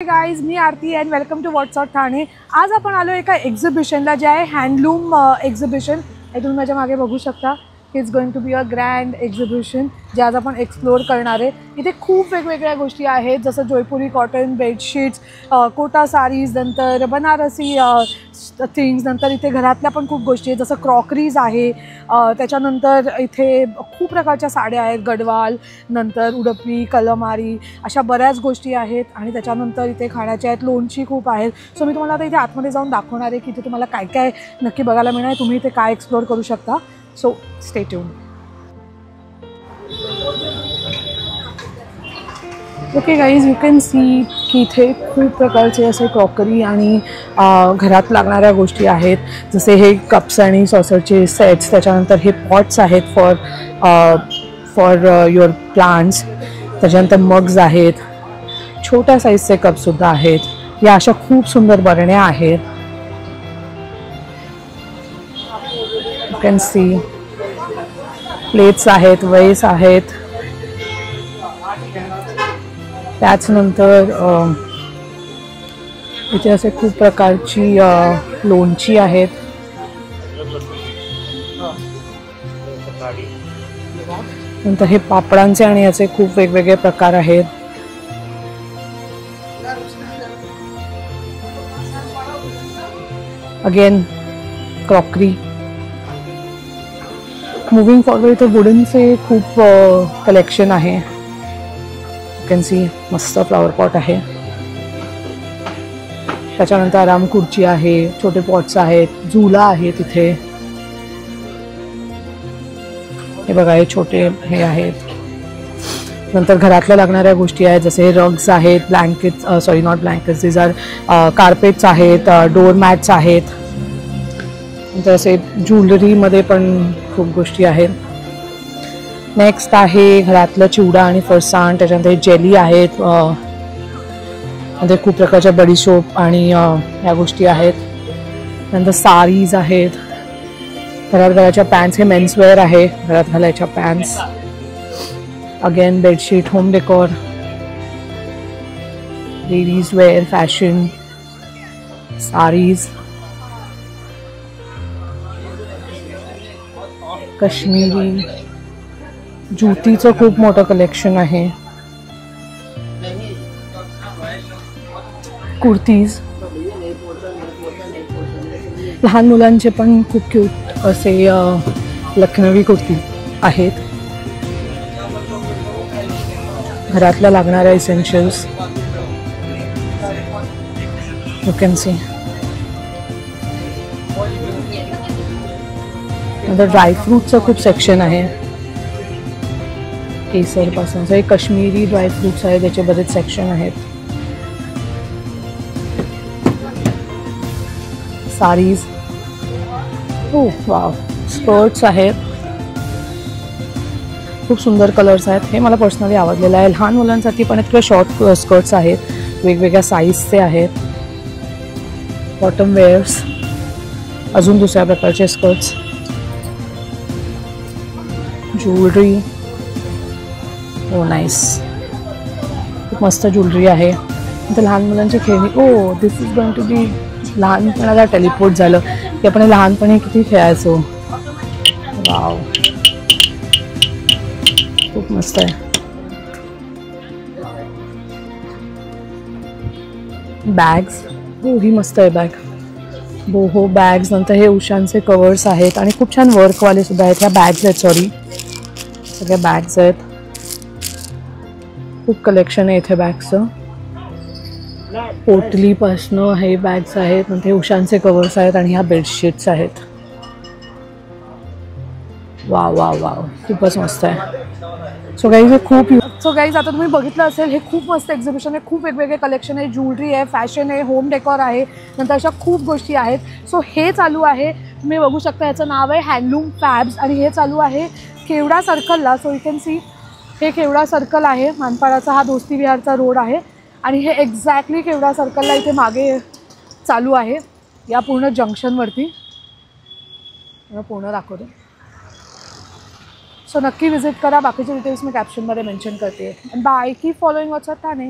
Guys, मी Aarti and welcome to Whatsup Thane. आज आपण आलो एका एक्झिबिशनला जे आहे हँडलूम एक्झिबिशन। हे तुम्ही माझ्या मागे बघू शकता। It's going to be a grand exhibition जे आज आपण एक्सप्लोर करणार आहे। इथे खूप वेगवेगळ्या गोष्टी आहेत, जसं जयपुरी कॉटन बेडशीट्स, कोटा साडीज, नंतर बनारसी थिंग्स, नंतर इथे घरातल्या पण खूप गोष्टी आहेत, जसं क्रॉकरीज आहे। त्याच्यानंतर इथे खूप प्रकारच्या साड्या आहेत, गडवाल, नंतर उडपी, कलमारी, अशा बऱ्याच गोष्टी आहेत। आणि त्याच्यानंतर इथे खाण्याच्या आहेत, लोणची खूप आहेत। सो मी तुम्हाला आता इथे आतमध्ये जाऊन दाखवणार आहे की इथे तुम्हाला काय काय नक्की बघायला मिळणार आहे, तुम्ही इथे काय एक्सप्लोर करू शकता। So stay tune. Okay guys, you can see की इथे खूप प्रकारचे असे क्रॉकरी आणि घरात लागणाऱ्या गोष्टी आहेत, जसे हे कप्स आणि सॉसरचे सेट्स, त्याच्यानंतर हे पॉट्स आहेत फॉर युअर प्लांट्स, त्याच्यानंतर मग्स आहेत, छोट्या साईजचे कपसुद्धा आहेत। या अशा खूप सुंदर बरण्या आहेत। यू कॅन सी प्लेट्स आहेत, वेस आहेत, त्याचनंतर इथे असे खूप प्रकारची लोणची आहेत। नंतर हे पापडांचे आणि याचे खूप वेगवेगळे प्रकार आहेत। Again crockery. मूविंग फॉरवर्ड इथे वुडनचे खूप कलेक्शन आहे। यू कॅन सी मस्त फ्लॉवर पॉट आहे, त्याच्यानंतर आराम खुर्ची आहे, छोटे पॉट्स आहेत, झुला आहे तिथे। हे बघा, हे छोटे हे आहेत। नंतर घरातल्या लागणाऱ्या गोष्टी आहेत, जसे रग्स आहेत, blankets, sorry not blankets, this are carpets आहेत, डोअर मॅट्स आहेत। नंतर असे ज्वेलरीमध्ये पण खूप गोष्टी आहेत। नेक्स्ट आहे घरातलं चिवडा आणि फरसाण, त्याच्यानंतर जेली आहेत, मध्ये खूप प्रकारच्या बडीशोप आणि ह्या गोष्टी आहेत। नंतर साडीज आहेत, घरात घालायच्या पॅन्ट्स, हे मेन्सवेअर आहे, घरात घालायच्या pants. Again bedsheet, home decor, ladies wear, fashion, saris, Kashmiri, जुतीचं खूप मोठं कलेक्शन आहे, कुर्तीज, लहान मुलांचे पण खूप क्यूट असे लखनवी कुर्ती आहेत। घरातल्या लागणाऱ्या इसेन्शियल्स, यू कॅन सी। नंतर ड्रायफ्रूटचं खूप सेक्शन आहे, केसर पासून हे काश्मीरी ड्रायफ्रूट्स आहेत, त्याचे बरेच सेक्शन आहेत। साडीज, हो वाव, स्कर्ट्स आहेत, खूप सुंदर कलर्स आहेत। हे मला पर्सनली आवडलेलं आहे। लहान मुलांसाठी पण इतके शॉर्ट स्कर्ट्स आहेत, वेगवेगळ्या साईजचे आहेत। बॉटम वेअर्स, अजून दुसऱ्या प्रकारचे स्कर्ट्स, ज्वेलरी, ओ नाईस, खूप मस्त ज्वेलरी आहे। नंतर लहान मुलांची खेळणी, oh this is going to be, लहानपणाला टेलिपोर्ट झालं की आपण लहानपणी किती खेळायचो। वाव, खूप मस्त आहे। बॅग्स, हो ही मस्त आहे बॅग, बोहो बॅग्स। नंतर हे उशांचे कवर्स आहेत आणि खूप छान वर्कवाले सुद्धा आहेत। ह्या बॅग्स आहेत, सॉरी सगळ्या बॅग्स आहेत, खूप कलेक्शन आहे इथे बॅग्सचं। पोटलीपासनं हे बॅग्स आहेत, नंतर हे उशांचे कवर्स आहेत आणि ह्या बेडशीट्स आहेत। वाव वाव वाव, खूपच मस्त आहे। सो गाईज आता तुम्ही बघितलं असेल, हे खूप मस्त एक्झिबिशन आहे, खूप वेगवेगळे कलेक्शन आहे, ज्वेलरी आहे, फॅशन आहे, होम डेकोर आहे, नंतर अशा खूप गोष्टी आहेत। सो हे चालू आहे, तुम्ही बघू शकता, याचं नाव आहे हँडलूम फॅब्स आणि हे चालू आहे केवडा सर्कलला। सो यू कॅन सी, हे केवडा सर्कल आहे, मानपाडाचा हा दोस्ती विहारचा रोड आहे आणि हे एक्झॅक्टली केवडा सर्कलला इथे मागे चालू आहे, या पूर्ण जंक्शनवरती। पूर्ण दाखवते, सो नक्की विजिट करा। बाकीचे डिटेल्स मी कॅप्शनमध्ये मेन्शन करते। Bye, keep following Whatsup Thane.